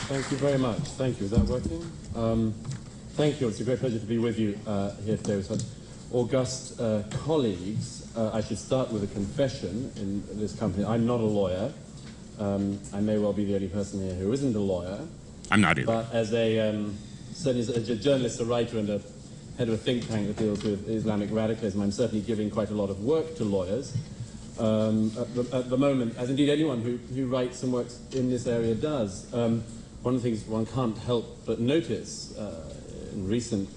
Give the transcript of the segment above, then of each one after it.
Thank you very much. Thank you. Is that working? Thank you. It's a great pleasure to be with you here today with such august colleagues. I should start with a confession in this company. I'm not a lawyer. I may well be the only person here who isn't a lawyer. I'm not either. But as certainly as a journalist, a writer, and a head of a think tank that deals with Islamic radicalism, I'm certainly giving quite a lot of work to lawyers at the moment, as indeed anyone who writes and works in this area does. One of the things one can't help but notice in recent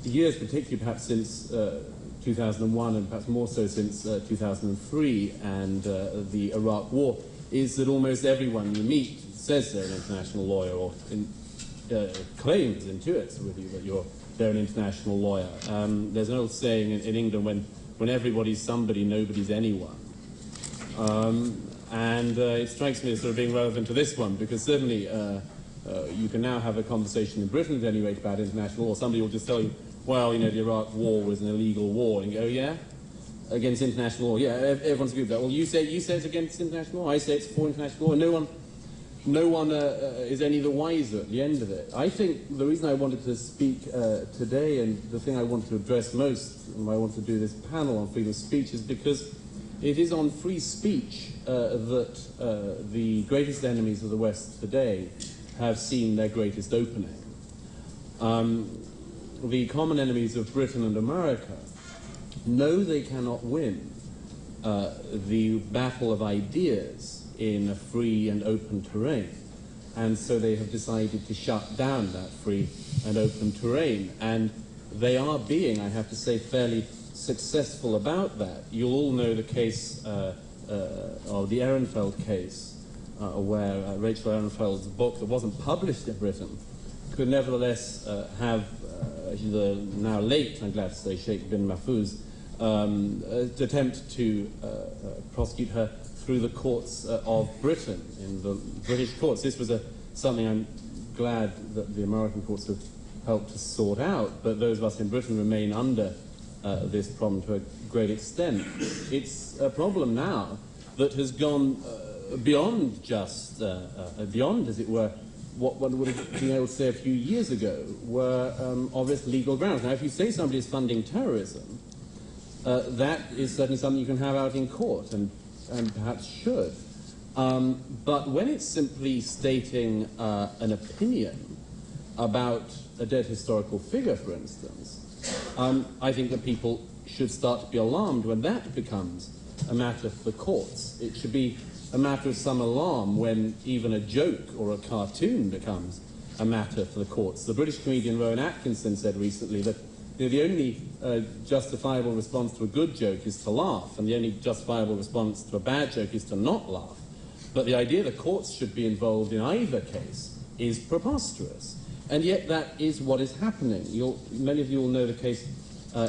years, particularly perhaps since 2001 and perhaps more so since 2003 and the Iraq War, is that almost everyone you meet says they're an international lawyer or claims, intuits with you that they're an international lawyer. There's an old saying in England, when everybody's somebody, nobody's anyone. It strikes me as sort of being relevant to this one, because certainly you can now have a conversation in Britain at any rate about international law. Somebody will just tell you, well, you know, the Iraq War was an illegal war, and you go, yeah? Against international law? Yeah, everyone's agreed with that. Well, you say it's against international law, I say it's for international law, and no one is any the wiser at the end of it. I think the reason I wanted to speak today, and the thing I wanted to address most, and why I wanted to do this panel on freedom of speech, is because it is on free speech that the greatest enemies of the West today have seen their greatest opening. The common enemies of Britain and America know they cannot win the battle of ideas in a free and open terrain, and so they have decided to shut down that free and open terrain, and they are being, I have to say, fairly successful about that. You'll all know the case of the Ehrenfeld case, where Rachel Ehrenfeld's book, that wasn't published in Britain, could nevertheless have the now late, I'm glad to say, Sheikh bin Mahfouz, attempt to prosecute her through the courts of Britain, in the British courts. This was something I'm glad that the American courts have helped to sort out, but those of us in Britain remain under this problem to a great extent. It's a problem now that has gone beyond just, beyond, as it were, what one would have been able to say a few years ago were obvious legal grounds. Now, if you say somebody is funding terrorism, that is certainly something you can have out in court, and perhaps should. But when it's simply stating an opinion about a dead historical figure, for instance, I think that people should start to be alarmed when that becomes a matter for the courts. It should be a matter of some alarm when even a joke or a cartoon becomes a matter for the courts. The British comedian Rowan Atkinson said recently that the only justifiable response to a good joke is to laugh, and the only justifiable response to a bad joke is to not laugh. But the idea that courts should be involved in either case is preposterous. And yet that is what is happening. Many of you will know the case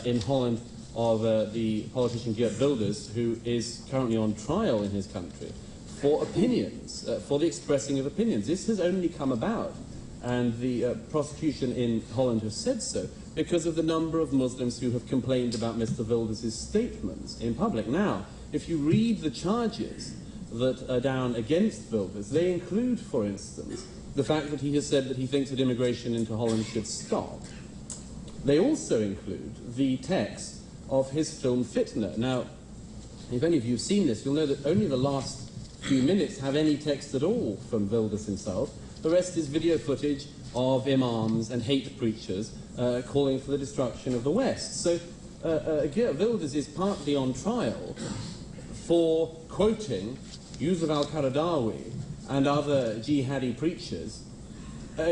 in Holland of the politician Geert Wilders, who is currently on trial in his country for opinions, for the expressing of opinions. This has only come about, and the prosecution in Holland has said so, because of the number of Muslims who have complained about Mr. Wilders' statements in public. Now, if you read the charges that are down against Wilders, they include, for instance, the fact that he has said that he thinks that immigration into Holland should stop. They also include the text of his film Fitna. Now, if any of you have seen this, you'll know that only the last few minutes have any text at all from Wilders himself. The rest is video footage of imams and hate preachers calling for the destruction of the West. So Geert Wilders is partly on trial for quoting Yusuf al-Qaradawi and other jihadi preachers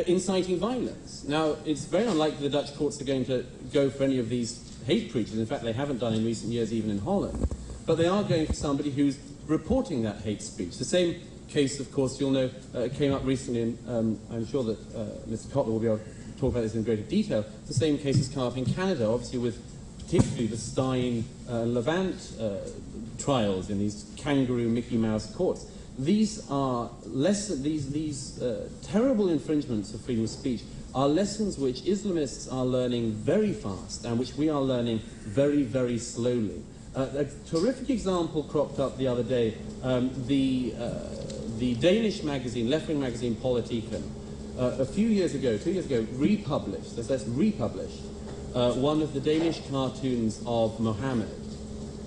inciting violence. Now, it's very unlikely the Dutch courts are going to go for any of these hate preachers. In fact, they haven't done in recent years, even in Holland. But they are going for somebody who's reporting that hate speech. The same case, of course, you'll know, came up recently, and I'm sure that Mr. Kotler will be able to talk about this in greater detail. The same case has come up in Canada, obviously with particularly the Stein Levant trials in these kangaroo Mickey Mouse courts. These are these terrible infringements of freedom of speech are lessons which Islamists are learning very fast and which we are learning very, very slowly. A terrific example cropped up the other day. The Danish magazine, left-wing magazine Politiken, a few years ago, 2 years ago, republished one of the Danish cartoons of Mohammed.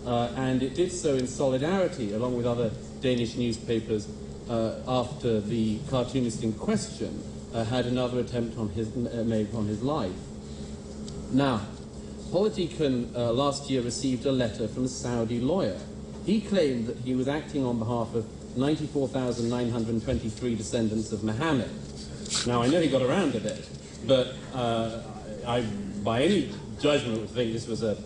And it did so in solidarity, along with other Danish newspapers, after the cartoonist in question had another attempt on made on his life. Now, Politiken last year received a letter from a Saudi lawyer. He claimed that he was acting on behalf of 94,923 descendants of Mohammed. Now, I know he got around a bit, but I, by any judgment, would think this was a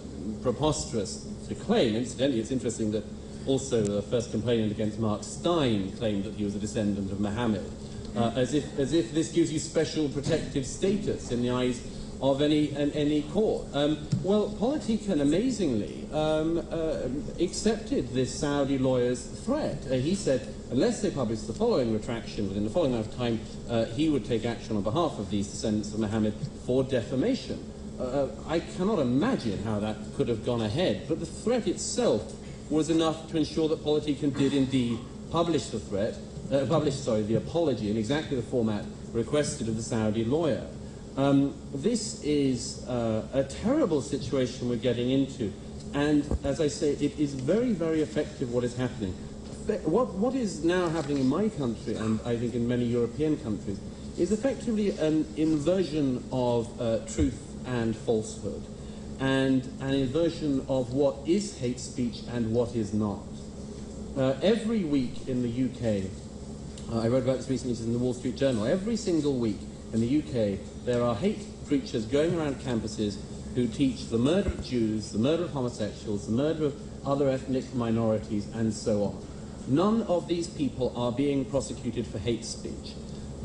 preposterous to claim. Incidentally, it's interesting that also the first complainant against Mark Stein claimed that he was a descendant of Mohammed, as if this gives you special protective status in the eyes of any court. Well, Politiken amazingly accepted this Saudi lawyer's threat. He said, unless they publish the following retraction within the following amount of time, he would take action on behalf of these descendants of Mohammed for defamation. I cannot imagine how that could have gone ahead, but the threat itself was enough to ensure that Politiken did indeed publish the the apology in exactly the format requested of the Saudi lawyer. This is a terrible situation we're getting into, and as I say, it is very, very effective what is happening. What is now happening in my country, and I think in many European countries, is effectively an inversion of truth and falsehood, and an inversion of what is hate speech and what is not. Every week in the UK, I wrote about this recently, it's in the Wall Street Journal, every single week in the UK there are hate preachers going around campuses who teach the murder of Jews, the murder of homosexuals, the murder of other ethnic minorities, and so on. None of these people are being prosecuted for hate speech.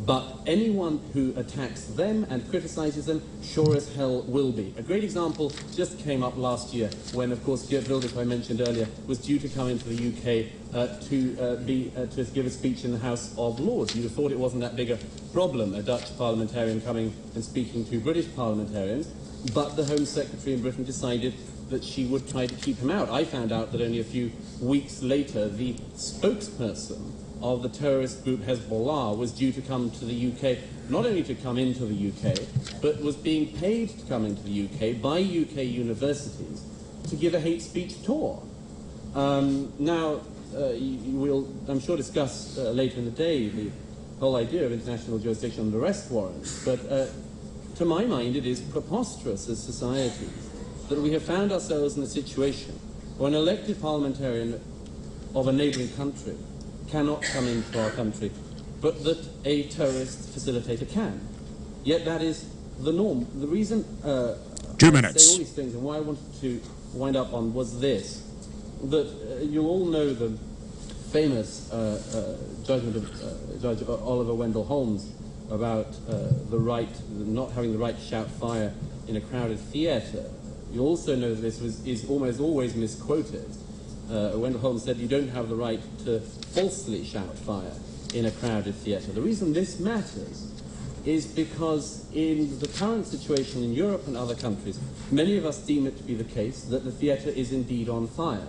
But anyone who attacks them and criticizes them, sure as hell will be. A great example just came up last year when, of course, Geert Wilders, who I mentioned earlier, was due to come into the UK to give a speech in the House of Lords. You'd have thought it wasn't that big a problem, a Dutch parliamentarian coming and speaking to British parliamentarians, but the Home Secretary in Britain decided that she would try to keep him out. I found out that only a few weeks later, the spokesperson of the terrorist group Hezbollah was due to come to the UK, not only to come into the UK, but was being paid to come into the UK by UK universities to give a hate speech tour. Now, we'll, I'm sure, discuss later in the day the whole idea of international jurisdiction and arrest warrants, but to my mind it is preposterous as societies that we have found ourselves in a situation where an elected parliamentarian of a neighbouring country cannot come into our country, but that a terrorist facilitator can. Yet that is the norm. The reason 2 minutes. I say all these things and why I wanted to wind up on was this, that you all know the famous judgment of Judge Oliver Wendell Holmes about not having the right to shout fire in a crowded theatre. You also know that this is almost always misquoted. Wendell Holmes said you don't have the right to falsely shout fire in a crowded theatre. The reason this matters is because in the current situation in Europe and other countries, many of us deem it to be the case that the theatre is indeed on fire.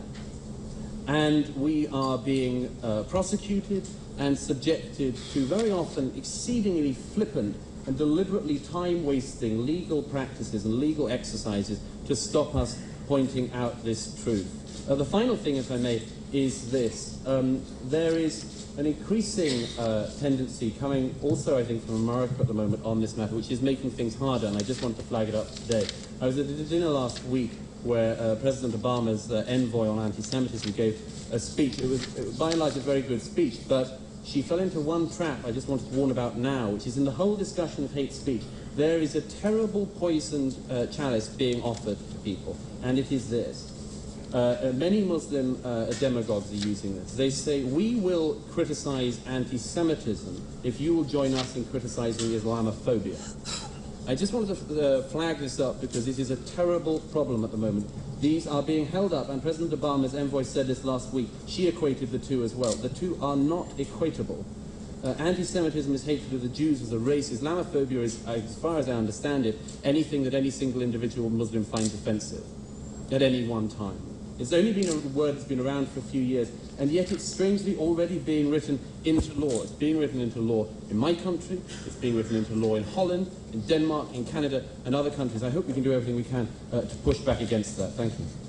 And we are being prosecuted and subjected to very often exceedingly flippant and deliberately time-wasting legal practices and legal exercises to stop us pointing out this truth. The final thing, if I may, is this. There is an increasing tendency coming also, I think, from America at the moment on this matter, which is making things harder, and I just want to flag it up today. I was at a dinner last week where President Obama's envoy on anti-Semitism gave a speech. It was by and large a very good speech, but she fell into one trap I just wanted to warn about now, which is in the whole discussion of hate speech, there is a terrible poisoned chalice being offered to people, and it is this. Many Muslim demagogues are using this. They say, we will criticize anti-Semitism if you will join us in criticizing Islamophobia. I just wanted to flag this up because it is a terrible problem at the moment. These are being held up, and President Obama's envoy said this last week. She equated the two as well. The two are not equatable. Anti-Semitism is hatred of the Jews as a race. Islamophobia is, as far as I understand it, anything that any single individual Muslim finds offensive at any one time. It's only been a word that's been around for a few years, and yet it's strangely already being written into law. It's being written into law in my country, it's being written into law in Holland, in Denmark, in Canada, and other countries. I hope we can do everything we can to push back against that. Thank you.